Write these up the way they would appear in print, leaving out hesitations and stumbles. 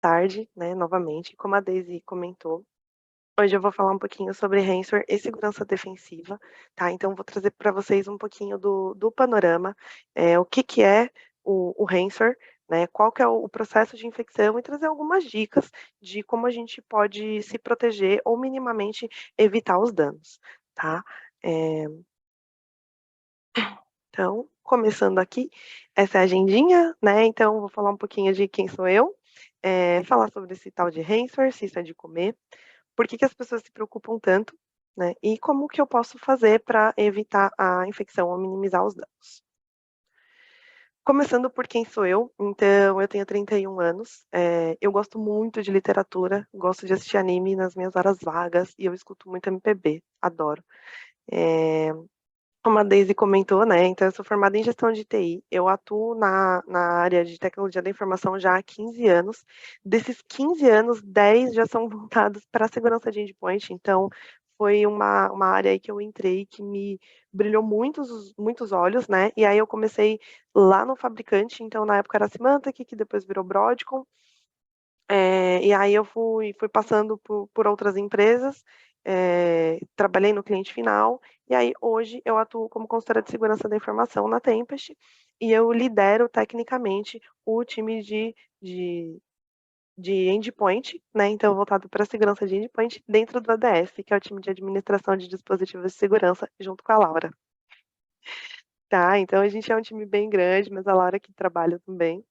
Tarde, né, novamente, como a Daisy comentou, hoje eu vou falar um pouquinho sobre ransomware e segurança defensiva, tá? Então vou trazer para vocês um pouquinho do panorama, o que que é o ransomware, né, qual que é o processo de infecção e trazer algumas dicas de como a gente pode se proteger ou minimamente evitar os danos, tá? Eh, então, começando aqui, essa é a agendinha, né, então vou falar um pouquinho de quem sou eu, falar sobre esse tal de ransomware, se isso é de comer, por que que as pessoas se preocupam tanto, né, e como que eu posso fazer para evitar a infecção ou minimizar os danos. Começando por quem sou eu, então eu tenho 31 anos, eu gosto muito de literatura, gosto de assistir anime nas minhas horas vagas e eu escuto muito MPB, adoro. Eh Como a Daisy comentou, né, então eu sou formada em gestão de TI, eu atuo na área de tecnologia da informação já há 15 anos. Desses 15 anos, 10 já são voltados para a segurança de endpoint, então foi uma área aí que eu entrei que me brilhou muitos olhos, né, e aí eu comecei lá no fabricante, então na época era a Symantec, que depois virou Broadcom, e aí eu fui passando por outras empresas, trabalhei no cliente final, e aí hoje eu atuo como consultora de segurança da informação na Tempest, e eu lidero tecnicamente o time de de endpoint, né, então voltado para a segurança de endpoint dentro do ADS, que é o time de administração de dispositivos de segurança, junto com a Laura. Tá, então a gente é um time bem grande, mas a Laura que trabalha também,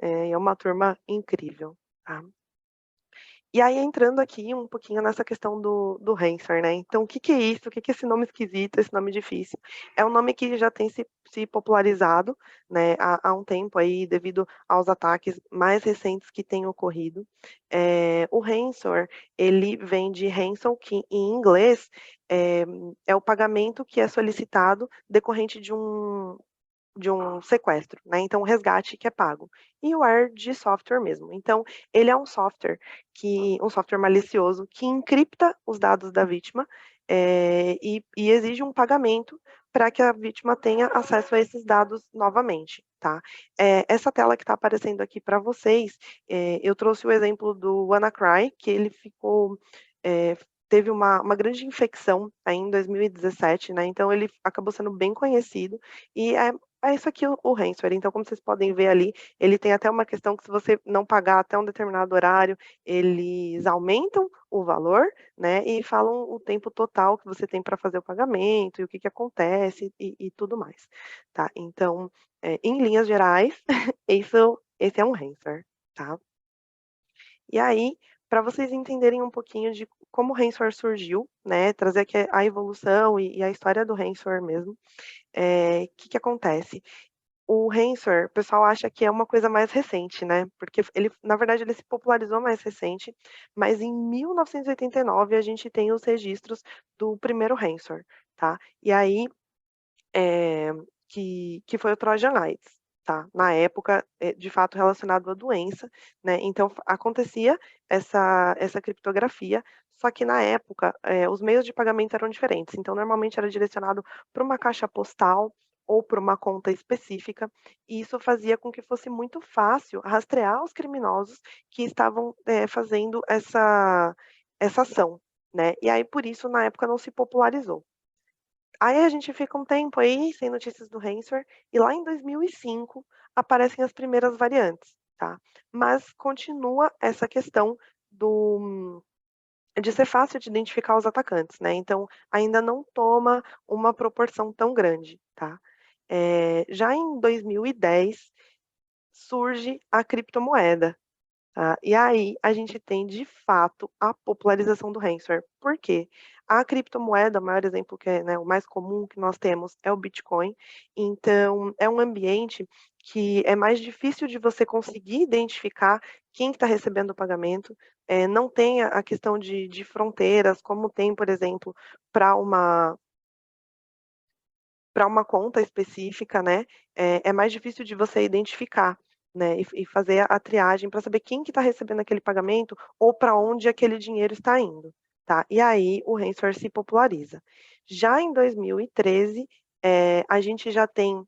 e é uma turma incrível, tá. E aí entrando aqui um pouquinho nessa questão do ransomware, né, então o que que é isso? O que que é esse nome esquisito, esse nome difícil? É um nome que já tem se popularizado, né, há um tempo aí devido aos ataques mais recentes que têm ocorrido. O ransomware, ele vem de ransom, que em inglês, é o pagamento que é solicitado decorrente de um sequestro, né, então o resgate que é pago. E o ware de software mesmo. Então, ele é um software malicioso que encripta os dados da vítima, e exige um pagamento para que a vítima tenha acesso a esses dados novamente, tá. Essa tela que está aparecendo aqui para vocês, eu trouxe o exemplo do WannaCry, que ele eh, teve uma grande infecção aí em 2017, né, então ele acabou sendo bem conhecido, e é isso aqui o ransomware. Então, como vocês podem ver ali, ele tem até uma questão que se você não pagar até um determinado horário, eles aumentam o valor, né, e falam o tempo total que você tem para fazer o pagamento e o que que acontece e tudo mais, tá. Então, em linhas gerais, esse é um ransomware, tá. E aí, para vocês entenderem um pouquinho de como o ransomware surgiu, né, trazer aqui a evolução e a história do ransomware mesmo, que acontece? O ransomware, o pessoal acha que é uma coisa mais recente, né, porque ele na verdade ele se popularizou mais recente, mas em 1989 a gente tem os registros do primeiro ransomware, tá. E aí, eh, que foi o Trojan Lights, tá. Na época, de fato relacionado à doença, né, então acontecia essa criptografia, só que na época, os meios de pagamento eram diferentes, então normalmente era direcionado para uma caixa postal ou para uma conta específica, e isso fazia com que fosse muito fácil rastrear os criminosos que estavam, fazendo essa ação, né, e aí por isso na época não se popularizou. Aí a gente fica um tempo aí sem notícias do ransomware, e lá em 2005 aparecem as primeiras variantes, tá. Mas continua essa questão do de ser fácil de identificar os atacantes, né, então ainda não toma uma proporção tão grande, tá. Já em 2010 surge a criptomoeda. Tá, e aí a gente tem de fato a popularização do ransomware. Por quê? A criptomoeda, o maior exemplo que é, né, o mais comum que nós temos é o Bitcoin, então é um ambiente que é mais difícil de você conseguir identificar quem está recebendo o pagamento, não tem a questão de fronteiras, como tem, por exemplo, para uma conta específica, né, é mais difícil de você identificar, né, e fazer a triagem para saber quem que está recebendo aquele pagamento ou para onde aquele dinheiro está indo, tá. E aí o ransomware se populariza. Já em 2013, a gente já tem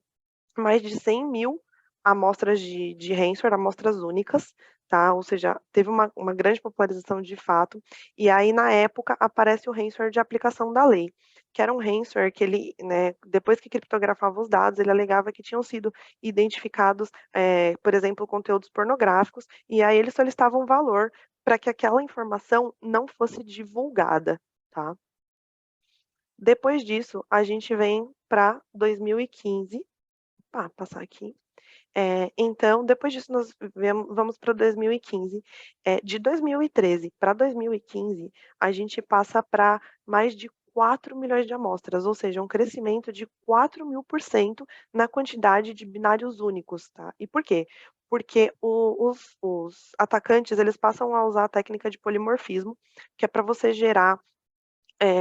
mais de 100.000 amostras de ransomware, amostras únicas, tá? Ou seja, teve uma grande popularização de fato, e aí na época aparece o ransomware de aplicação da lei, que era um ransomware que ele, né, depois que criptografava os dados, ele alegava que tinham sido identificados, por exemplo, conteúdos pornográficos, e aí ele solicitava um valor para que aquela informação não fosse divulgada, tá? Depois disso, a gente vem para 2015. Passar aqui. Então, depois disso, nós vamos para 2015. De 2013 para 2015, a gente passa para mais de 4 milhões de amostras, ou seja, um crescimento de 4.000% na quantidade de binários únicos, tá? E por quê? Porque os atacantes, eles passam a usar a técnica de polimorfismo, que é para você gerar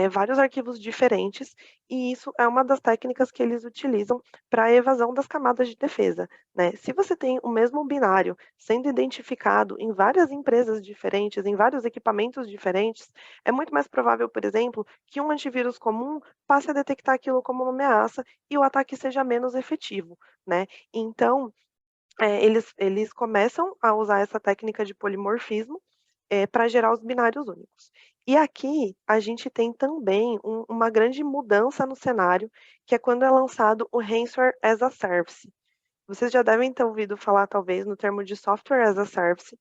vários arquivos diferentes, e isso é uma das técnicas que eles utilizam para a evasão das camadas de defesa, né. Se você tem o mesmo binário sendo identificado em várias empresas diferentes, em vários equipamentos diferentes, é muito mais provável, por exemplo, que um antivírus comum passe a detectar aquilo como uma ameaça e o ataque seja menos efetivo, né. Então, eles começam a usar essa técnica de polimorfismo, para gerar os binários únicos. E aqui a gente tem também uma grande mudança no cenário, que é quando é lançado o Ransomware as a Service. Vocês já devem ter ouvido falar, talvez, no termo de Software as a Service,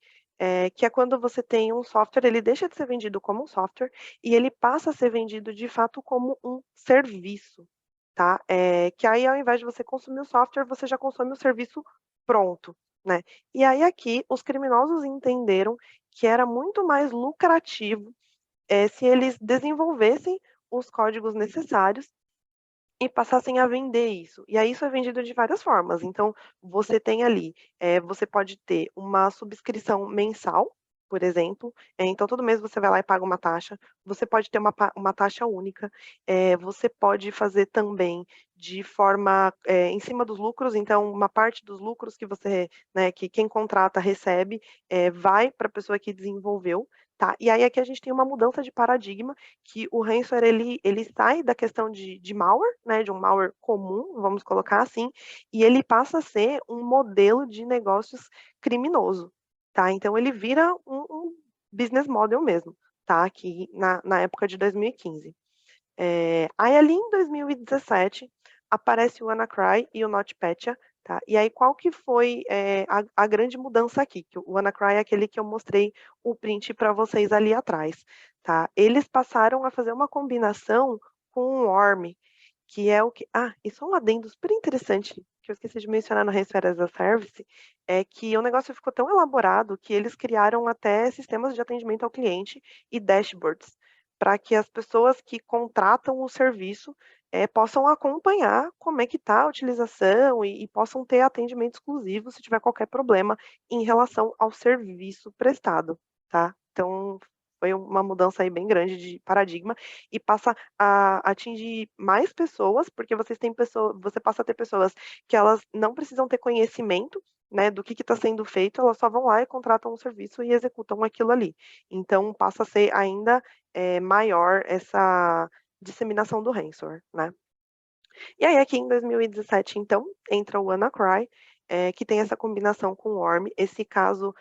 que é quando você tem um software, ele deixa de ser vendido como um software e ele passa a ser vendido de fato como um serviço, tá? Que aí, ao invés de você consumir o software, você já consome o serviço pronto, né? E aí aqui os criminosos entenderam que era muito mais lucrativo, se eles desenvolvessem os códigos necessários e passassem a vender isso. E aí isso é vendido de várias formas. Então, você tem ali, você pode ter uma subscrição mensal, por exemplo, então todo mês você vai lá e paga uma taxa. Você pode ter uma taxa única, você pode fazer também de forma, em cima dos lucros, então uma parte dos lucros que você, né, que quem contrata recebe, vai para a pessoa que desenvolveu, tá. E aí aqui a gente tem uma mudança de paradigma, que o ransomware ele sai da questão de malware, né, de um malware comum, vamos colocar assim, e ele passa a ser um modelo de negócios criminoso, tá. Então ele vira um business model mesmo, tá, aqui na época de 2015. Aí ali em 2017, aparece o WannaCry e o NotPetya, tá. E aí qual que foi, a grande mudança aqui, que o WannaCry é aquele que eu mostrei o print para vocês ali atrás, tá. Eles passaram a fazer uma combinação com o Worm, que é o que e só um adendo super interessante, que eu esqueci de mencionar no Ransomware as a Service, é que o negócio ficou tão elaborado que eles criaram até sistemas de atendimento ao cliente e dashboards, para que as pessoas que contratam o serviço, possam acompanhar como é que está a utilização e possam ter atendimento exclusivo se tiver qualquer problema em relação ao serviço prestado, tá. Então, foi uma mudança aí bem grande de paradigma e passa a atingir mais pessoas, porque você passa a ter pessoas que elas não precisam ter conhecimento, né, do que está sendo feito, elas só vão lá e contratam um serviço e executam aquilo ali. Então passa a ser ainda, maior essa disseminação do ransomware, né. E aí aqui em 2017 então, entra o WannaCry, que tem essa combinação com o Worm, esse caso,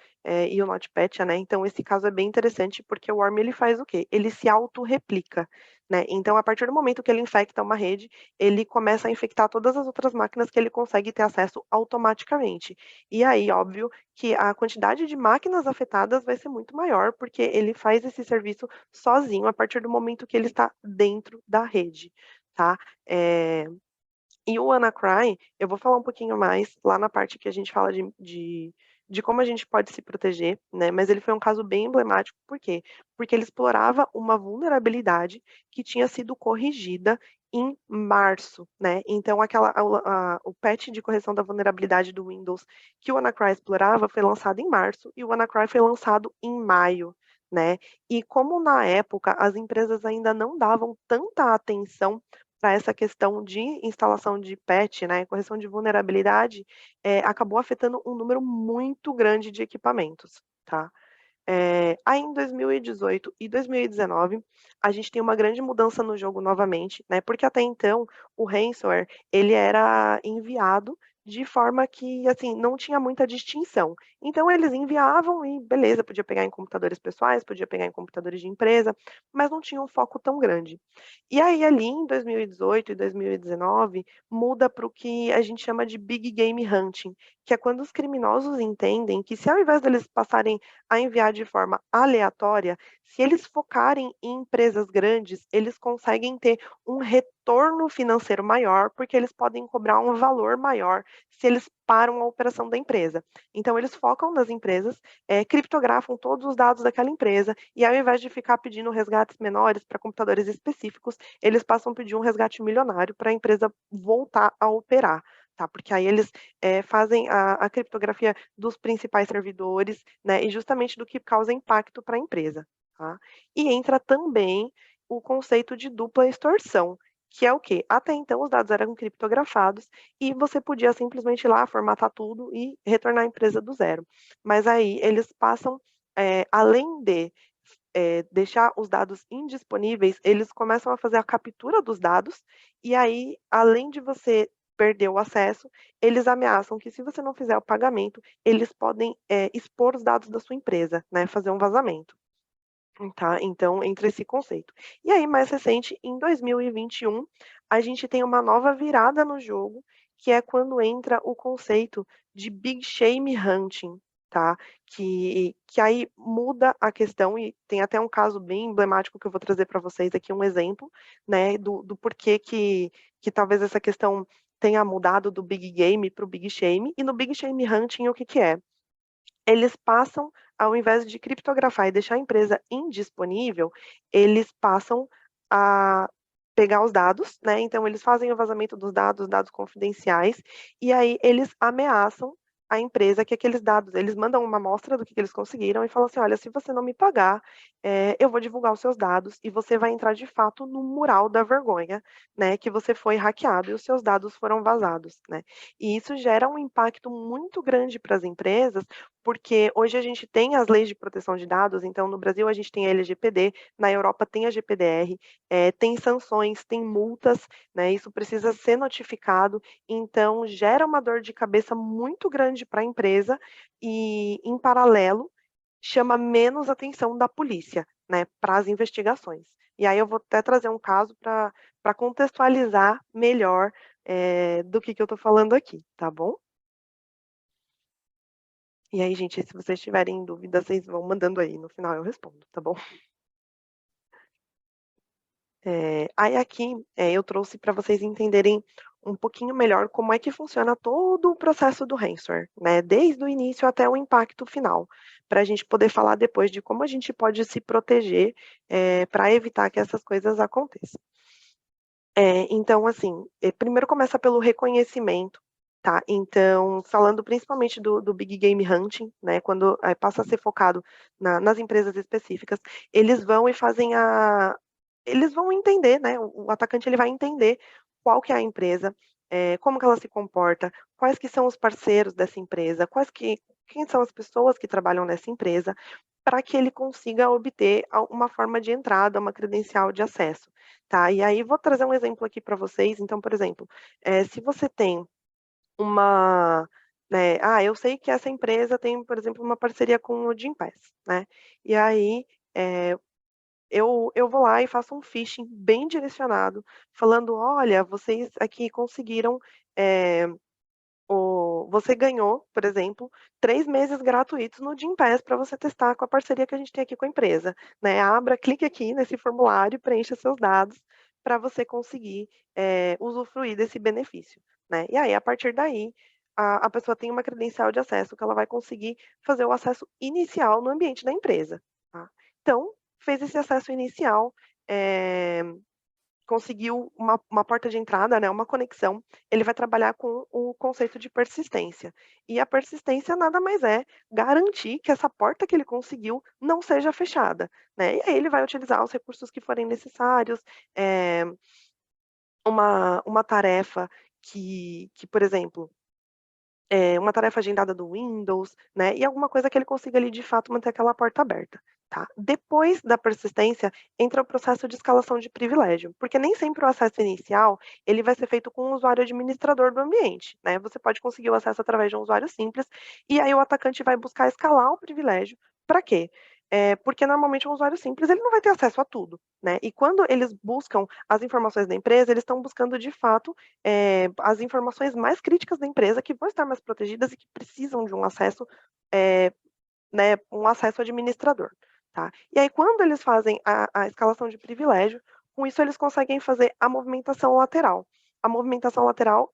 e o NotPetya, né, então esse caso é bem interessante, porque o Worm ele faz o quê? Ele se autorreplica, né, então a partir do momento que ele infecta uma rede, ele começa a infectar todas as outras máquinas que ele consegue ter acesso automaticamente. E aí, óbvio, que a quantidade de máquinas afetadas vai ser muito maior, porque ele faz esse serviço sozinho, a partir do momento que ele está dentro da rede, tá. Eh e o WannaCry, eu vou falar um pouquinho mais lá na parte que a gente fala de como a gente pode se proteger, né, mas ele foi um caso bem emblemático, por quê? Porque ele explorava uma vulnerabilidade que tinha sido corrigida em março, né, então o patch de correção da vulnerabilidade do Windows que o WannaCry explorava foi lançado em março e o WannaCry foi lançado em maio, né. E como na época as empresas ainda não davam tanta atenção para essa questão de instalação de patch, né, correção de vulnerabilidade, acabou afetando um número muito grande de equipamentos, tá. Aí em 2018 e 2019, a gente tem uma grande mudança no jogo novamente, né, porque até então o ransomware, ele era enviado, de forma que, assim, não tinha muita distinção. Então eles enviavam e beleza, podia pegar em computadores pessoais, podia pegar em computadores de empresa, mas não tinha um foco tão grande. E aí ali em 2018 e 2019, muda para o que a gente chama de Big Game Hunting, que é quando os criminosos entendem que se ao invés deles passarem a enviar de forma aleatória, se eles focarem em empresas grandes, eles conseguem ter um retorno financeiro maior, porque eles podem cobrar um valor maior se eles param a operação da empresa. Então, eles focam nas empresas, criptografam todos os dados daquela empresa, e ao invés de ficar pedindo resgates menores para computadores específicos, eles passam a pedir um resgate milionário para a empresa voltar a operar. Tá, porque aí eles fazem a criptografia dos principais servidores, né, e justamente do que causa impacto para a empresa. Tá? E entra também o conceito de dupla extorsão, que é o quê? Até então os dados eram criptografados e você podia simplesmente ir lá, formatar tudo e retornar a empresa do zero. Mas aí eles passam, além de deixar os dados indisponíveis, eles começam a fazer a captura dos dados, e aí, além de você perder o acesso, eles ameaçam que se você não fizer o pagamento, eles podem expor os dados da sua empresa, né, fazer um vazamento. Tá, então entra esse conceito. E aí, mais recente, em 2021, a gente tem uma nova virada no jogo, que é quando entra o conceito de Big Shame Hunting, tá? Que aí muda a questão, e tem até um caso bem emblemático que eu vou trazer para vocês aqui, um exemplo, né, do porquê que talvez essa questão tenha mudado do Big Game para o Big Shame. E no Big Shame Hunting, o que que é? Eles passam, ao invés de criptografar e deixar a empresa indisponível, eles passam a pegar os dados, né, então eles fazem o vazamento dos dados, dados confidenciais, e aí eles ameaçam a empresa que aqueles dados, eles mandam uma amostra do que eles conseguiram e falam assim: "Olha, se você não me pagar, eu vou divulgar os seus dados e você vai entrar de fato no mural da vergonha, né, que você foi hackeado e os seus dados foram vazados", né. E isso gera um impacto muito grande para as empresas, porque hoje a gente tem as leis de proteção de dados, então no Brasil a gente tem a LGPD, na Europa tem a GPDR, tem sanções, tem multas, né, isso precisa ser notificado, então gera uma dor de cabeça muito grande para a empresa e, em paralelo, chama menos atenção da polícia, né, para as investigações. E aí eu vou até trazer um caso para contextualizar melhor, do que eu estou falando aqui, tá bom? E aí, gente, se vocês tiverem dúvida, vocês vão mandando aí, no final eu respondo, tá bom? Aí aqui, eu trouxe para vocês entenderem um pouquinho melhor como é que funciona todo o processo do ransomware, né, desde o início até o impacto final, para a gente poder falar depois de como a gente pode se proteger, para evitar que essas coisas aconteçam. Então, assim, primeiro começa pelo reconhecimento, tá? Então, falando principalmente do Big Game Hunting, né, quando passa a ser focado nas empresas específicas, eles vão e fazem eles vão entender, né, o atacante ele vai entender qual que é a empresa, como que ela se comporta, quais que são os parceiros dessa empresa, quem são as pessoas que trabalham nessa empresa, para que ele consiga obter uma forma de entrada, uma credencial de acesso, tá. E aí vou trazer um exemplo aqui para vocês, então, por exemplo, se você tem uma, né, eu sei que essa empresa tem, por exemplo, uma parceria com o Gympass, né, e aí, eu vou lá e faço um phishing bem direcionado, falando: "Olha, vocês aqui conseguiram, eh" você ganhou, por exemplo, 3 meses gratuitos no Gympass para você testar com a parceria que a gente tem aqui com a empresa, né. Abra, clique aqui nesse formulário, preencha seus dados para você conseguir, usufruir desse benefício, né. E aí, a partir daí, a pessoa tem uma credencial de acesso que ela vai conseguir fazer o acesso inicial no ambiente da empresa, tá. Então, fez esse acesso inicial, eh conseguiu uma porta de entrada, né, uma conexão, ele vai trabalhar com o conceito de persistência. E a persistência nada mais é garantir que essa porta que ele conseguiu não seja fechada, né. E aí ele vai utilizar os recursos que forem necessários, eh, uma tarefa que, por exemplo, uma tarefa agendada do Windows, né, e alguma coisa que ele consiga ali de fato manter aquela porta aberta, Tá? Depois da persistência, entra o processo de escalação de privilégio, porque nem sempre o acesso inicial ele vai ser feito com o usuário administrador do ambiente, né? Você pode conseguir o acesso através de um usuário simples, e aí o atacante vai buscar escalar o privilégio. Para quê? Porque normalmente um usuário simples ele não vai ter acesso a tudo, né? E quando eles buscam as informações da empresa, eles estão buscando de fato as informações mais críticas da empresa que vão estar mais protegidas e que precisam de um acesso é, né, um acesso administrador, tá? E aí quando eles fazem a escalação de privilégio, com isso eles conseguem fazer a movimentação lateral. A movimentação lateral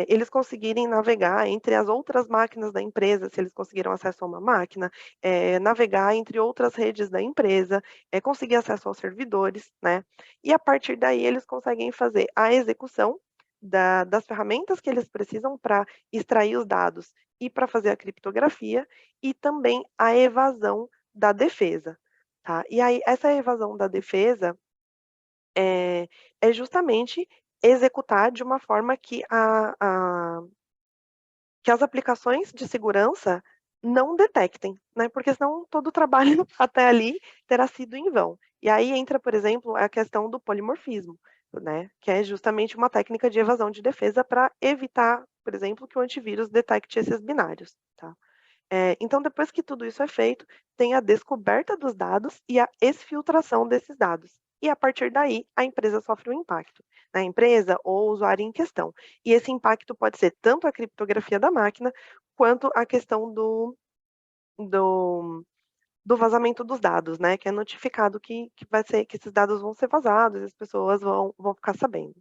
eles conseguirem navegar entre as outras máquinas da empresa, se eles conseguiram acesso a uma máquina, navegar entre outras redes da empresa, conseguir acesso aos servidores, né? E a partir daí eles conseguem fazer a execução das ferramentas que eles precisam para extrair os dados e para fazer a criptografia, e também a evasão da defesa, tá? E aí essa evasão da defesa é justamente executar de uma forma que que as aplicações de segurança não detectem, né, porque senão todo o trabalho até ali terá sido em vão. E aí entra, por exemplo, a questão do polimorfismo, né, que é justamente uma técnica de evasão de defesa para evitar, por exemplo, que o antivírus detecte esses binários, tá? Então, depois que tudo isso é feito, tem a descoberta dos dados e a exfiltração desses dados. E a partir daí, a empresa sofre um impacto, né? A empresa ou o usuário em questão. E esse impacto pode ser tanto a criptografia da máquina, quanto a questão do, do vazamento dos dados, né? Que é notificado que vai ser, que esses dados vão ser vazados e as pessoas vão ficar sabendo,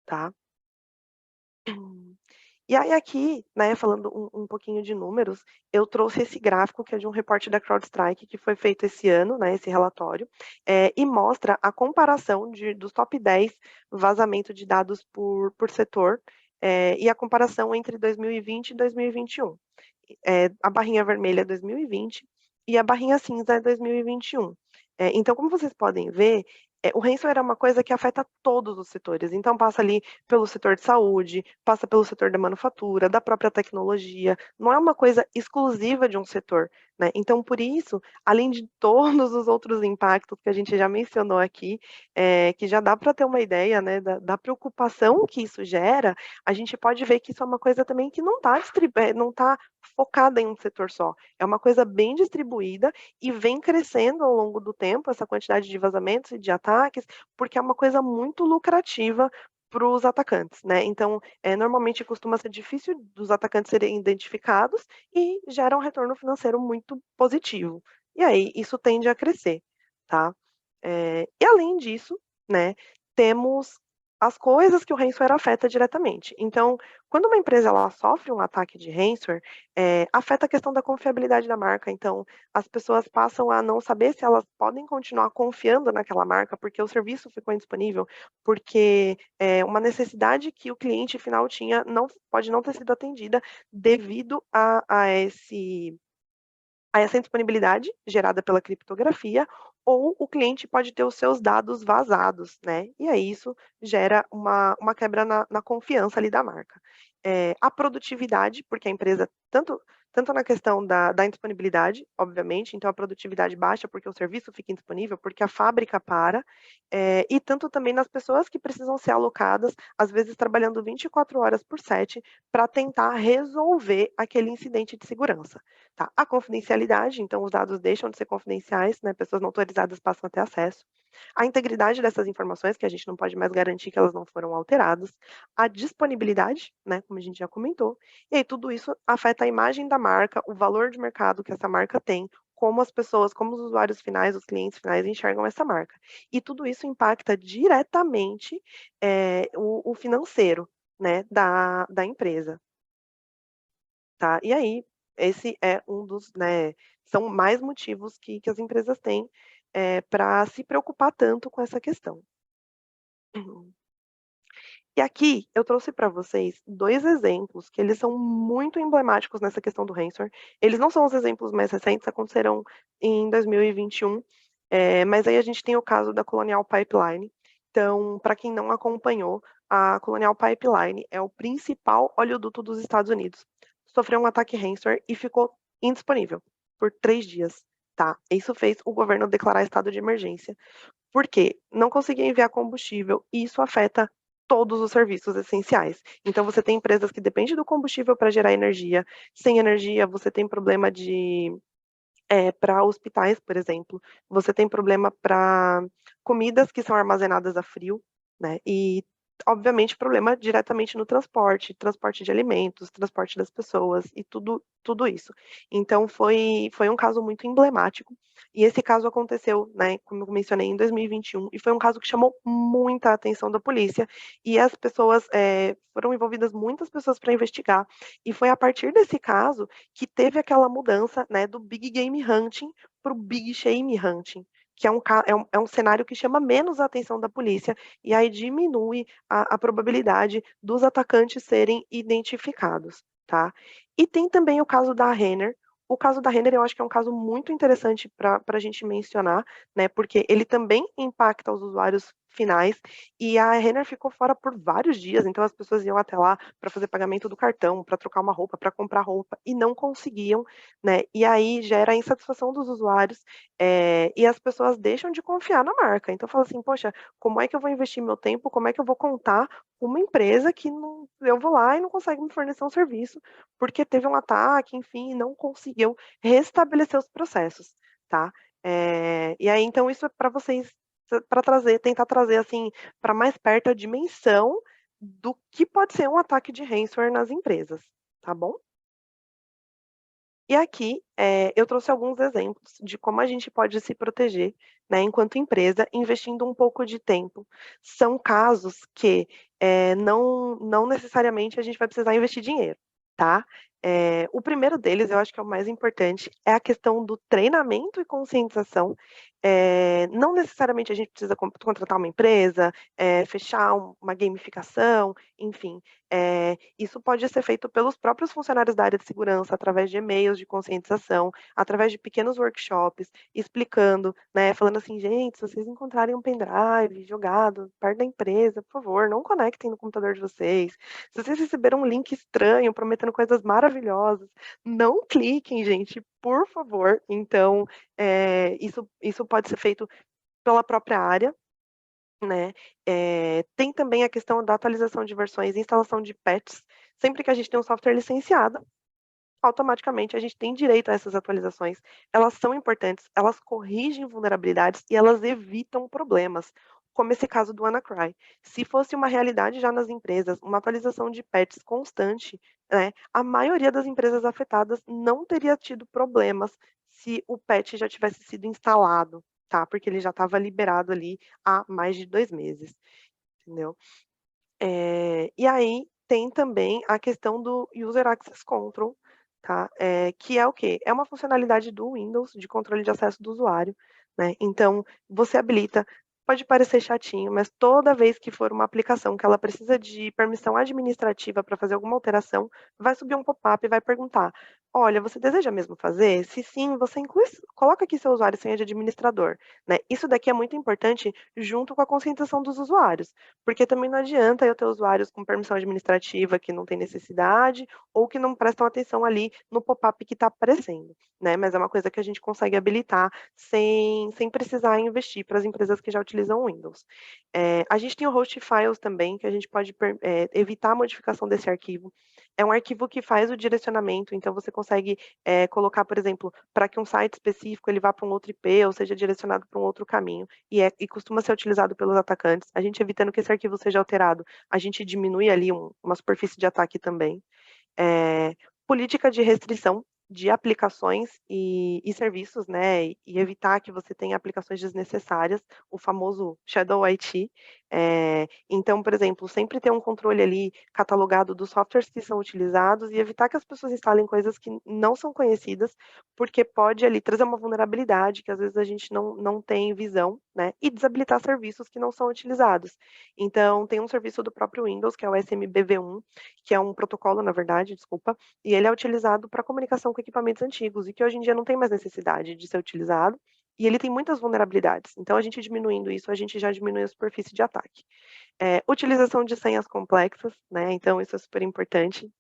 tá? E aí aqui, né, falando um pouquinho de números, eu trouxe esse gráfico que é de um reporte da CrowdStrike que foi feito esse ano, né, esse relatório, e mostra a comparação dos top 10 vazamento de dados por setor, e a comparação entre 2020 e 2021. A barrinha vermelha é 2020 e a barrinha cinza é 2021. Então, como vocês podem ver, o ransomware é uma coisa que afeta todos os setores. Então, passa ali pelo setor de saúde, passa pelo setor da manufatura, da própria tecnologia. Não é uma coisa exclusiva de um setor, né? Então, por isso, além de todos os outros impactos que a gente já mencionou aqui, que já dá para ter uma ideia, né, da preocupação que isso gera, a gente pode ver que isso é uma coisa também que não tá focada em um setor só. É uma coisa bem distribuída e vem crescendo ao longo do tempo essa quantidade de vazamentos e de ataques, porque é uma coisa muito lucrativa para os atacantes, né? Então, normalmente costuma ser difícil dos atacantes serem identificados e gera um retorno financeiro muito positivo. E aí, isso tende a crescer, tá? E além disso, né, temos as coisas que o ransomware afeta diretamente. Então, quando uma empresa ela sofre um ataque de ransomware, afeta a questão da confiabilidade da marca. Então, as pessoas passam a não saber se elas podem continuar confiando naquela marca, porque o serviço ficou indisponível, porque uma necessidade que o cliente final tinha não pode não ter sido atendida devido a essa indisponibilidade gerada pela criptografia, ou o cliente pode ter os seus dados vazados, né? E aí isso gera uma quebra na confiança ali da marca. A produtividade, porque a empresa, tanto na questão da indisponibilidade, obviamente, então a produtividade baixa porque o serviço fica indisponível, porque a fábrica para, e tanto também nas pessoas que precisam ser alocadas, às vezes trabalhando 24 horas por 7, para tentar resolver aquele incidente de segurança. Tá? A confidencialidade, então os dados deixam de ser confidenciais, né? Pessoas não autorizadas passam a ter acesso. A integridade dessas informações, que a gente não pode mais garantir que elas não foram alteradas. A disponibilidade, né? Como a gente já comentou. E aí tudo isso afeta a imagem da marca, o valor de mercado que essa marca tem, como as pessoas, como os usuários finais, os clientes finais enxergam essa marca. E tudo isso impacta diretamente o financeiro, né, da empresa. Tá? E aí, esse é um dos, né, são mais motivos que as empresas têm para se preocupar tanto com essa questão. Uhum. E aqui eu trouxe para vocês 2 exemplos que eles são muito emblemáticos nessa questão do ransomware. Eles não são os exemplos mais recentes, aconteceram em 2021, mas aí a gente tem o caso da Colonial Pipeline. Então, para quem não acompanhou, a Colonial Pipeline é o principal oleoduto dos Estados Unidos. Sofreu um ataque ransomware e ficou indisponível por 3 dias. tá? Isso fez o governo declarar estado de emergência, porque não conseguia enviar combustível e isso afeta todos os serviços essenciais. Então você tem empresas que dependem do combustível para gerar energia. Sem energia, você tem problema de para hospitais, por exemplo, você tem problema para comidas que são armazenadas a frio, né? E, obviamente, problema diretamente no transporte, transporte de alimentos, transporte das pessoas e tudo isso. Então, foi um caso muito emblemático. E esse caso aconteceu, né, como eu mencionei, em 2021, e foi um caso que chamou muita atenção da polícia. E as pessoas, foram envolvidas muitas pessoas para investigar. E foi a partir desse caso que teve aquela mudança, né, do Big Game Hunting para o Big Shame Hunting, que é um cenário que chama menos a atenção da polícia e aí diminui a probabilidade dos atacantes serem identificados, tá? E tem também o caso da Renner. O caso da Renner eu acho que é um caso muito interessante para a gente mencionar, né? Porque ele também impacta os usuários finais e a Renner ficou fora por vários dias, então as pessoas iam até lá para fazer pagamento do cartão, para trocar uma roupa, para comprar roupa e não conseguiam, né? E aí gera a insatisfação dos usuários e as pessoas deixam de confiar na marca. Então fala assim, poxa, como é que eu vou investir meu tempo? Como é que eu vou contar com uma empresa que não, eu vou lá e não consegue me fornecer um serviço porque teve um ataque, enfim, e não conseguiu restabelecer os processos, tá? E aí então isso é para vocês para trazer, tentar trazer assim para mais perto a dimensão do que pode ser um ataque de ransomware nas empresas, tá bom? E aqui, eu trouxe alguns exemplos de como a gente pode se proteger, né, enquanto empresa, investindo um pouco de tempo. São casos que, não necessariamente a gente vai precisar investir dinheiro, tá? O primeiro deles, eu acho que é o mais importante, é a questão do treinamento e conscientização. Não necessariamente a gente precisa contratar uma empresa, fechar uma gamificação, enfim. Isso pode ser feito pelos próprios funcionários da área de segurança, através de e-mails de conscientização, através de pequenos workshops, explicando, né, falando assim, gente, se vocês encontrarem um pendrive jogado perto da empresa, por favor, não conectem no computador de vocês. Se vocês receberam um link estranho prometendo coisas maravilhosas, não cliquem, gente, por favor. Então, isso pode ser feito pela própria área, né. Tem também a questão da atualização de versões e instalação de patches. Sempre que a gente tem um software licenciado, automaticamente a gente tem direito a essas atualizações. Elas são importantes, elas corrigem vulnerabilidades e elas evitam problemas, como esse caso do WannaCry. Se fosse uma realidade já nas empresas, uma atualização de patches constante, né, a maioria das empresas afetadas não teria tido problemas se o patch já tivesse sido instalado, tá? Porque ele já estava liberado ali há mais de 2 meses, entendeu? E aí tem também a questão do User Access Control, tá, que é o quê? É uma funcionalidade do Windows de controle de acesso do usuário, né, então você habilita, pode parecer chatinho, mas toda vez que for uma aplicação que ela precisa de permissão administrativa para fazer alguma alteração, vai subir um pop-up e vai perguntar: "Olha, você deseja mesmo fazer? Se sim, você inclui coloca aqui seu usuário e senha de administrador", né. Isso daqui é muito importante junto com a conscientização dos usuários. Porque também não adianta eu ter usuários com permissão administrativa que não tem necessidade, ou que não prestam atenção ali no pop-up que está aparecendo, né, mas é uma coisa que a gente consegue habilitar sem precisar investir para as empresas que já utilizam o Windows. A gente tem o host files também, que a gente pode evitar a modificação desse arquivo. É um arquivo que faz o direcionamento, então você consegue, colocar, por exemplo, para que um site específico ele vá para um outro IP ou seja direcionado para um outro caminho e costuma ser utilizado pelos atacantes. A gente evitando que esse arquivo seja alterado, a gente diminui ali uma superfície de ataque também. Política de restrição de aplicações e serviços, né, e evitar que você tenha aplicações desnecessárias, o famoso shadow IT. Então, por exemplo, sempre ter um controle ali catalogado dos softwares que são utilizados e evitar que as pessoas instalem coisas que não são conhecidas, porque pode ali trazer uma vulnerabilidade que às vezes a gente não tem visão, né, e desabilitar serviços que não são utilizados. Então, tem um serviço do próprio Windows, que é o SMBV1, que é um protocolo, na verdade, desculpa, e ele é utilizado para comunicação com equipamentos antigos e que hoje em dia não tem mais necessidade de ser utilizado. e ele tem muitas vulnerabilidades. Então, a gente diminuindo isso, a gente já diminui a superfície de ataque. Utilização de senhas complexas, né? Então, isso é super importante.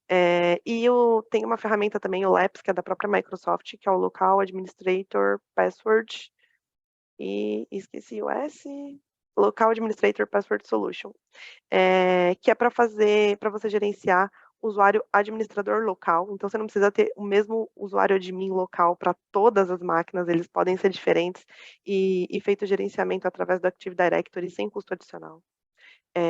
Tem uma ferramenta também, o LAPS, que é da própria Microsoft, que é o Local Administrator Password, e esqueci o S, Local Administrator Password Solution, que é para você gerenciar usuário administrador local. Então, você não precisa ter o mesmo usuário admin local para todas as máquinas, eles podem ser diferentes e feito gerenciamento através do Active Directory sem custo adicional.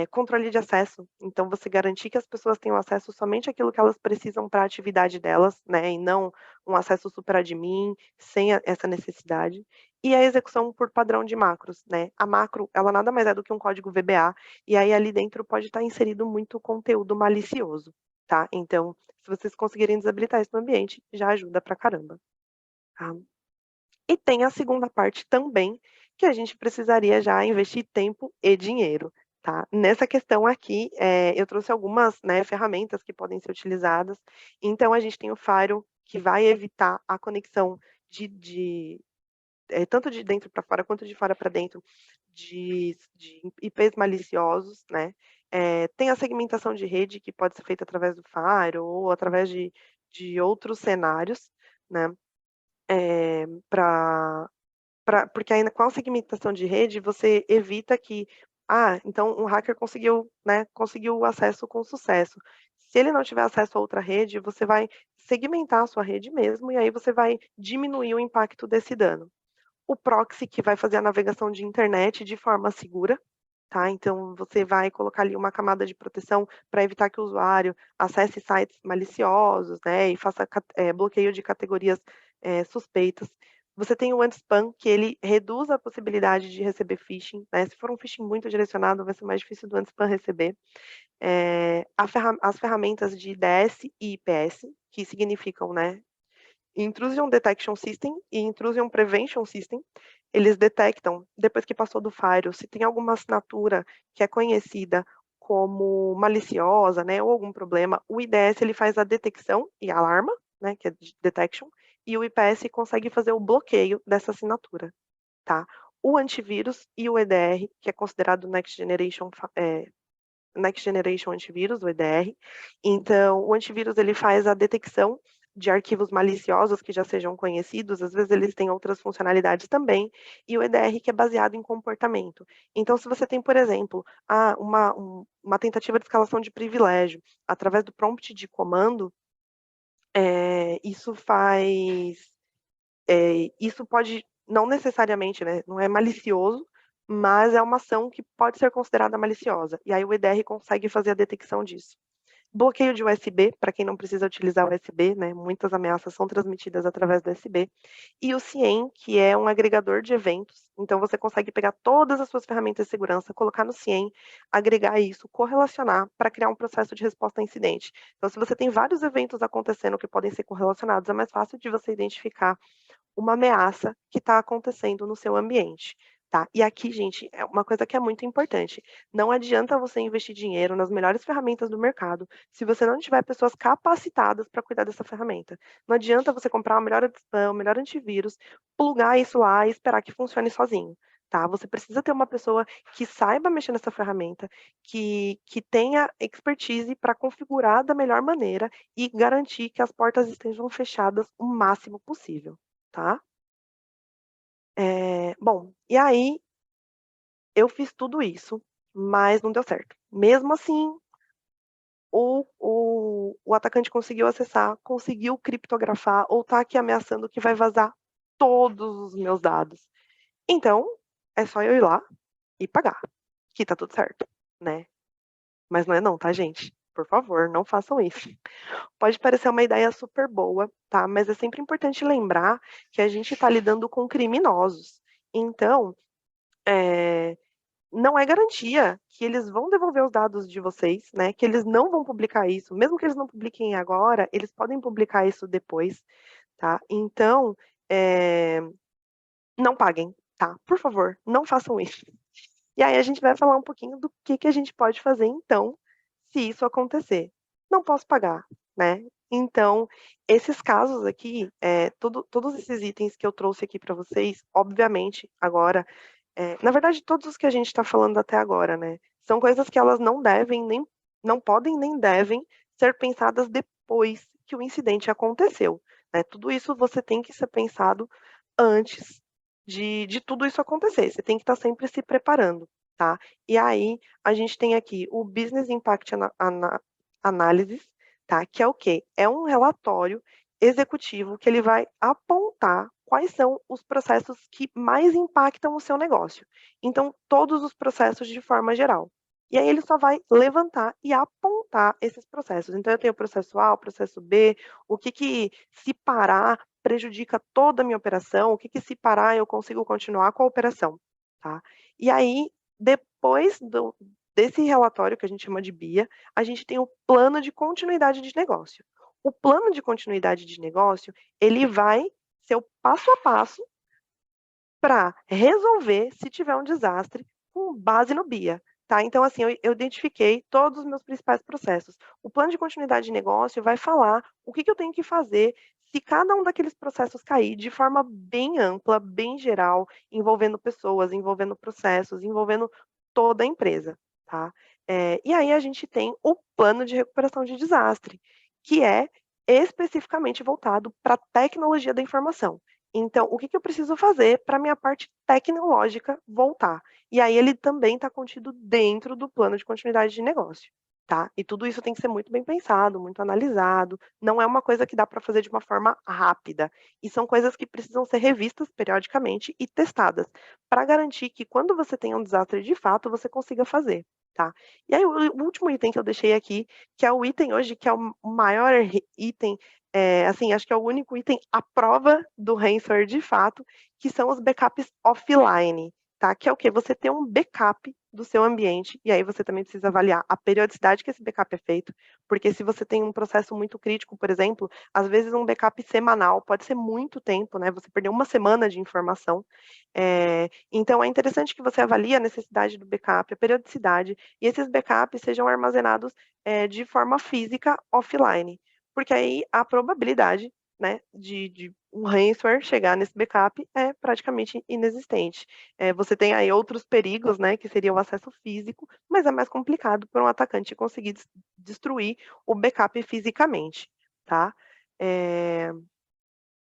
Controle de acesso, então você garantir que as pessoas tenham acesso somente àquilo que elas precisam para a atividade delas, né, e não um acesso super admin, sem essa necessidade. E a execução por padrão de macros, né, a macro, ela nada mais é do que um código VBA, e aí ali dentro pode estar inserido muito conteúdo malicioso, tá? Então, se vocês conseguirem desabilitar isso no ambiente, já ajuda pra caramba, tá? E tem a segunda parte também, que a gente precisaria já investir tempo e dinheiro, tá? Nessa questão aqui, eu trouxe algumas, né, ferramentas que podem ser utilizadas. Então, a gente tem o Firewall, que vai evitar a conexão tanto de dentro para fora, quanto de fora para dentro, de IPs maliciosos, né? Tem a segmentação de rede, que pode ser feita através do Firewall ou através de outros cenários, né? Porque ainda com a segmentação de rede, você evita que, então um hacker conseguiu, né, conseguiu o acesso com sucesso. Se ele não tiver acesso a outra rede, você vai segmentar a sua rede mesmo, e aí você vai diminuir o impacto desse dano. O proxy, que vai fazer a navegação de internet de forma segura, tá? Então, você vai colocar ali uma camada de proteção para evitar que o usuário acesse sites maliciosos, né, e faça bloqueio de categorias suspeitas. Você tem o anti-spam, que ele reduz a possibilidade de receber phishing, né? Se for um phishing muito direcionado, vai ser mais difícil do anti-spam receber. As ferramentas de IDS e IPS, que significam, né, Intrusion Detection System e Intrusion Prevention System, eles detectam, depois que passou do firewall, se tem alguma assinatura que é conhecida como maliciosa, né, ou algum problema, o IDS ele faz a detecção e alarma, né, que é de detection, e o IPS consegue fazer o bloqueio dessa assinatura, tá? O antivírus e o EDR, que é considerado Next Generation Antivírus, o EDR. Então, o antivírus ele faz a detecção de arquivos maliciosos que já sejam conhecidos, às vezes eles têm outras funcionalidades também, e o EDR que é baseado em comportamento. Então, se você tem, por exemplo, uma tentativa de escalação de privilégio através do prompt de comando, isso isso pode, não necessariamente, né, não é malicioso, mas é uma ação que pode ser considerada maliciosa. E aí o EDR consegue fazer a detecção disso. Bloqueio de USB, para quem não precisa utilizar USB, né, muitas ameaças são transmitidas através do USB. E o CIEM, que é um agregador de eventos. Então, você consegue pegar todas as suas ferramentas de segurança, colocar no CIEM, agregar isso, correlacionar para criar um processo de resposta a incidente. Então, se você tem vários eventos acontecendo que podem ser correlacionados, é mais fácil de você identificar uma ameaça que está acontecendo no seu ambiente, tá? E aqui, gente, é uma coisa que é muito importante. Não adianta você investir dinheiro nas melhores ferramentas do mercado se você não tiver pessoas capacitadas para cuidar dessa ferramenta. Não adianta você comprar o melhor spam, o melhor antivírus, plugar isso lá e esperar que funcione sozinho. Tá? Você precisa ter uma pessoa que saiba mexer nessa ferramenta, que tenha expertise para configurar da melhor maneira e garantir que as portas estejam fechadas o máximo possível, tá? Bom, e aí eu fiz tudo isso, mas não deu certo. Mesmo assim, o atacante conseguiu acessar, conseguiu criptografar ou tá aqui ameaçando que vai vazar todos os meus dados. Então, é só eu ir lá e pagar, que tá tudo certo, né? Mas não é não, tá, gente? Por favor, não façam isso. Pode parecer uma ideia super boa, tá? Mas é sempre importante lembrar que a gente está lidando com criminosos. Então, não é garantia que eles vão devolver os dados de vocês, né? Que eles não vão publicar isso. Mesmo que eles não publiquem agora, eles podem publicar isso depois, tá? Então, não paguem, tá? Por favor, não façam isso. E aí a gente vai falar um pouquinho do que a gente pode fazer, então, se isso acontecer. Não posso pagar. né? Então, esses casos aqui, todos esses itens que eu trouxe aqui para vocês, obviamente, agora, na verdade, todos os que a gente está falando até agora, né? São coisas que elas não podem nem devem ser pensadas depois que o incidente aconteceu, né? Tudo isso você tem que ser pensado antes de tudo isso acontecer. Você tem que estar sempre se preparando, tá? E aí, a gente tem aqui o Business Impact Analysis, tá? Que é o quê? É um relatório executivo que ele vai apontar quais são os processos que mais impactam o seu negócio. Então, todos os processos de forma geral. E aí ele só vai levantar e apontar esses processos. Então, eu tenho o processo A, o processo B, o que se parar prejudica toda a minha operação, o que se parar eu consigo continuar com a operação, tá? E aí, depois desse relatório, que a gente chama de BIA, a gente tem o plano de continuidade de negócio. O plano de continuidade de negócio, ele vai ser o passo a passo para resolver se tiver um desastre com base no BIA. Tá? Então, assim, eu identifiquei todos os meus principais processos. O plano de continuidade de negócio vai falar o que eu tenho que fazer se cada um daqueles processos cair de forma bem ampla, bem geral, envolvendo pessoas, envolvendo processos, envolvendo toda a empresa. Tá? E aí a gente tem o plano de recuperação de desastre, que é especificamente voltado para a tecnologia da informação. Então, o que eu preciso fazer para a minha parte tecnológica voltar? E aí ele também está contido dentro do plano de continuidade de negócio, tá? E tudo isso tem que ser muito bem pensado, muito analisado. Não é uma coisa que dá para fazer de uma forma rápida. E são coisas que precisam ser revistas periodicamente e testadas, para garantir que quando você tenha um desastre de fato, você consiga fazer. Tá? E aí, o último item que eu deixei aqui, que é o item hoje, que é o maior item, assim, acho que é o único item à prova do ransomware de fato, que são os backups offline, tá? Que é o quê? Você ter um backup do seu ambiente, e aí você também precisa avaliar a periodicidade que esse backup é feito, porque se você tem um processo muito crítico, por exemplo, às vezes um backup semanal pode ser muito tempo, né? Você perdeu uma semana de informação. Então é interessante que você avalie a necessidade do backup, a periodicidade, e esses backups sejam armazenados de forma física offline, porque aí a probabilidade, né, de um ransomware chegar nesse backup é praticamente inexistente. Você tem aí outros perigos, né, que seria o acesso físico, mas é mais complicado para um atacante conseguir destruir o backup fisicamente, tá? É,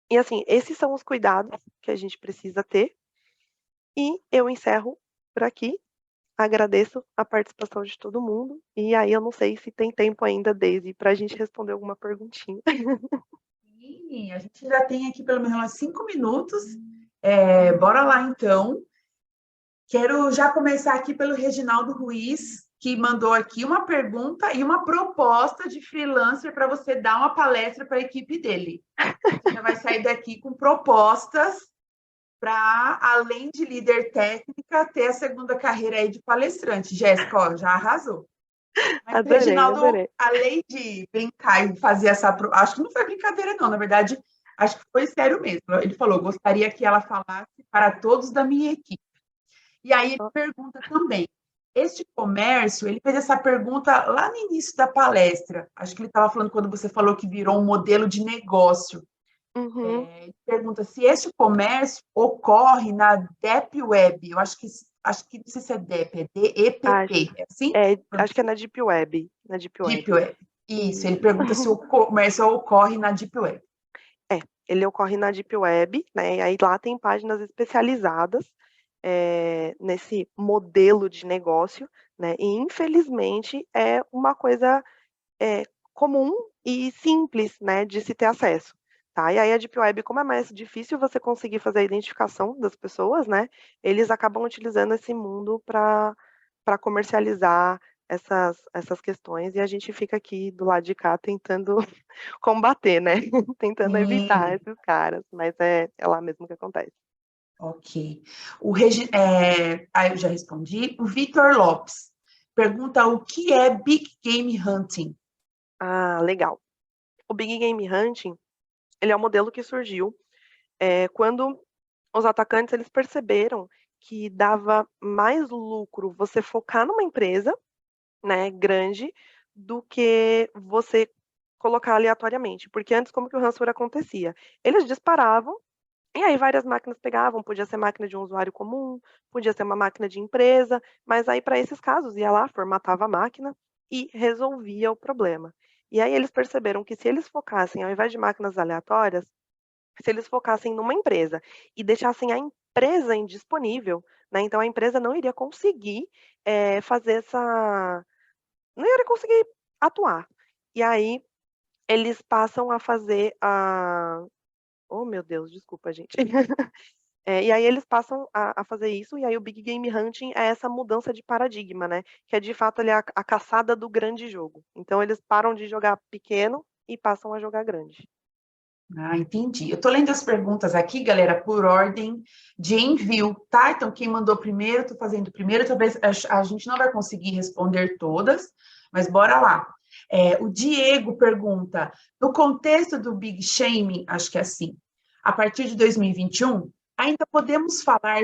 E assim, esses são os cuidados que a gente precisa ter, e eu encerro por aqui. Agradeço a participação de todo mundo. E aí eu não sei se tem tempo ainda, Daisy, para a gente responder alguma perguntinha. Sim, a gente já tem aqui pelo menos 5 minutos. Bora lá, então. Quero já começar aqui pelo Reginaldo Ruiz, que mandou aqui uma pergunta e uma proposta de freelancer para você dar uma palestra para a equipe dele. Você já vai sair daqui com propostas para, além de líder técnica, ter a segunda carreira aí de palestrante. Jéssica, ó, já arrasou. Mas o Adorei, Reginaldo, adorei. além de brincar e fazer essa. Acho que não foi brincadeira, não. Na verdade, acho que foi sério mesmo. Ele falou: gostaria que ela falasse para todos da minha equipe. E aí ele pergunta também. Este comércio, ele fez essa pergunta lá no início da palestra. Acho que ele estava falando quando você falou que virou um modelo de negócio. Uhum. Ele pergunta se este comércio ocorre na Deep Web. Eu acho que não sei se é Deep, é Acho, DEPP, é assim? acho que é na Deep Web. Na Deep Deep Web. Web. Isso, ele Isso. pergunta se o comércio ocorre na Deep Web. Ele ocorre na Deep Web, né? E aí lá tem páginas especializadas nesse modelo de negócio, né? E infelizmente é uma coisa é, comum e simples, né, de se ter acesso. Tá? E aí a Deep Web, como é mais difícil você conseguir fazer a identificação das pessoas, né, eles acabam utilizando esse mundo para comercializar essas questões, e a gente fica aqui do lado de cá tentando combater, né? Tentando evitar Sim, esses caras, mas é lá mesmo que acontece. ok. Eu já respondi. O Vitor Lopes pergunta o que é Big Game Hunting. Ah, legal. O Big Game Hunting, ele é um modelo que surgiu quando os atacantes eles perceberam que dava mais lucro você focar numa empresa, né, grande, do que você colocar aleatoriamente, porque antes como que o ransomware acontecia? Eles disparavam, e aí várias máquinas pegavam, podia ser máquina de um usuário comum, podia ser uma máquina de empresa, mas aí para esses casos ia lá, formatava a máquina e resolvia o problema. E aí eles perceberam que se eles focassem, ao invés de máquinas aleatórias, se eles focassem numa empresa e deixassem a empresa indisponível, né, então a empresa não iria conseguir fazer essa, não iria conseguir atuar. E aí eles passam a fazer a, oh meu Deus, desculpa gente. E aí eles passam a fazer isso, e aí o Big Game Hunting é essa mudança de paradigma, né? Que é de fato ali a caçada do grande jogo. Então eles param de jogar pequeno e passam a jogar grande. Ah, entendi. Eu estou lendo as perguntas aqui, galera, por ordem de envio, tá? Então, quem mandou primeiro, estou fazendo primeiro. Talvez a gente não vai conseguir responder todas, mas bora lá. O Diego pergunta: no contexto do Big Shame, acho que é assim, a partir de 2021, ainda podemos falar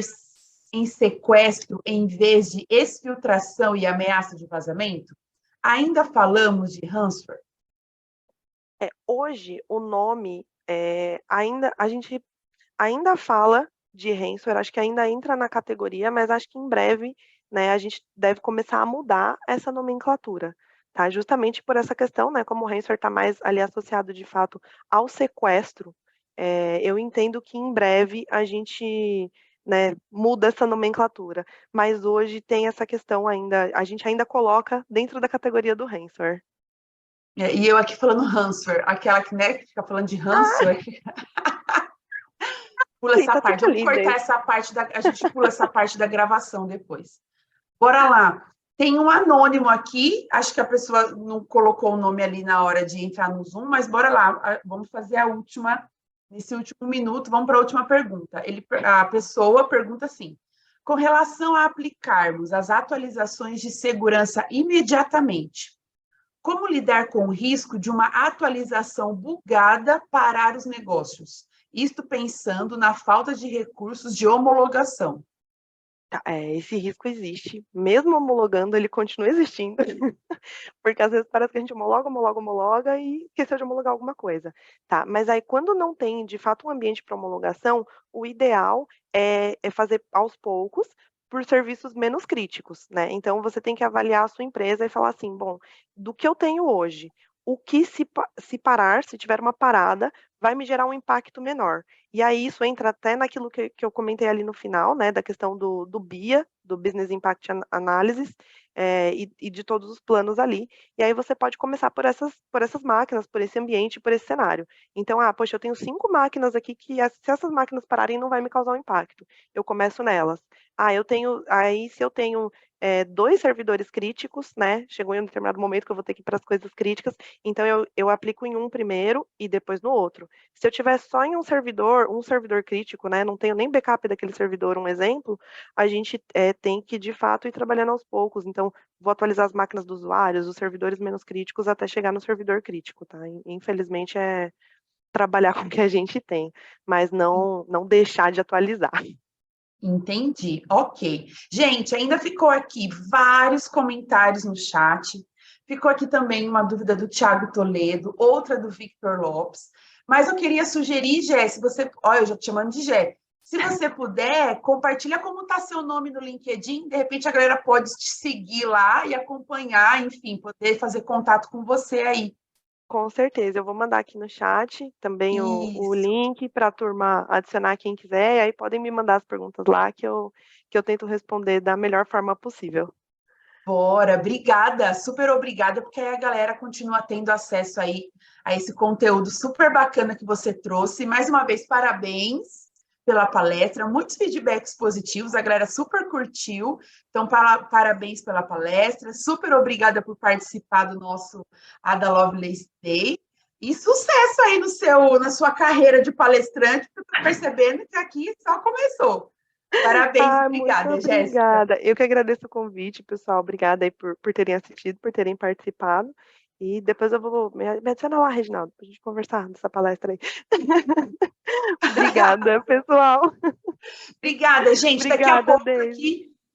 em sequestro em vez de exfiltração e ameaça de vazamento? Ainda falamos de ransomware? Hoje o nome ainda a gente ainda fala de ransomware, acho que ainda entra na categoria, mas acho que em breve, né, a gente deve começar a mudar essa nomenclatura, tá? Justamente por essa questão, né, como o ransomware está mais ali associado de fato ao sequestro, eu entendo que em breve a gente, né, muda essa nomenclatura, mas hoje tem essa questão ainda, a gente ainda coloca dentro da categoria do ransomware. E eu aqui falando ransomware, aquela que, né, que fica falando de ransomware. Pula Sim, essa tá tudo parte. Vamos ali cortar dentro. essa parte a gente pula essa parte da gravação depois. Bora lá. Tem um anônimo aqui, acho que a pessoa não colocou o nome ali na hora de entrar no Zoom, mas bora lá. Vamos fazer a última, nesse último minuto, vamos para a última pergunta. A pessoa pergunta assim: com relação a aplicarmos as atualizações de segurança imediatamente, como lidar com o risco de uma atualização bugada parar os negócios? Isto pensando na falta de recursos de homologação. Tá, esse risco existe, mesmo homologando, ele continua existindo, porque às vezes parece que a gente homologa, homologa, homologa e esqueceu de homologar alguma coisa, tá? Mas aí quando não tem, de fato, um ambiente para homologação, o ideal é fazer aos poucos, por serviços menos críticos, né? Então você tem que avaliar a sua empresa e falar assim, bom, do que eu tenho hoje, o que se parar, se tiver uma parada, vai me gerar um impacto menor. E aí isso entra até naquilo que eu comentei ali no final, né, da questão do BIA, do Business Impact Analysis, e de todos os planos ali. E aí você pode começar por essas máquinas, por esse ambiente, por esse cenário. Então, poxa, eu tenho 5 máquinas aqui que se essas máquinas pararem não vai me causar um impacto. Eu começo nelas. Se eu tenho 2 servidores críticos, né, chegou em um determinado momento que eu vou ter que ir para as coisas críticas, então eu aplico em um primeiro e depois no outro. Se eu tiver só em um servidor crítico, né, não tenho nem backup daquele servidor, um exemplo, a gente tem que, de fato, ir trabalhando aos poucos. Então, vou atualizar as máquinas dos usuários, os servidores menos críticos, até chegar no servidor crítico, tá? Infelizmente, é trabalhar com o que a gente tem, mas não deixar de atualizar. Entendi, ok. Gente, ainda ficou aqui vários comentários no chat. Ficou aqui também uma dúvida do Thiago Toledo, outra do Victor Lopes. Mas eu queria sugerir, Jé, se você. Olha, eu já te chamando de Jé. Se você puder, compartilha como está seu nome no LinkedIn. De repente a galera pode te seguir lá e acompanhar, enfim, poder fazer contato com você aí. Com certeza, eu vou mandar aqui no chat também o Isso. link para a turma adicionar quem quiser, e aí podem me mandar as perguntas lá que eu tento responder da melhor forma possível. Bora, obrigada, super obrigada, porque aí a galera continua tendo acesso aí a esse conteúdo super bacana que você trouxe. Mais uma vez, parabéns pela palestra, muitos feedbacks positivos, a galera super curtiu. Então, parabéns pela palestra, super obrigada por participar do nosso Ada Lovelace Day. E sucesso aí na sua carreira de palestrante, porque eu estou percebendo que aqui só começou. Parabéns, Muito obrigada, Jéssica. obrigada. Eu que agradeço o convite, pessoal. Obrigada aí por terem assistido, por terem participado. E depois eu vou me adicionar lá, Reginaldo, para a gente conversar nessa palestra aí. Obrigada, pessoal. Obrigada, gente. Daqui a Obrigada, pouco Deise. aqui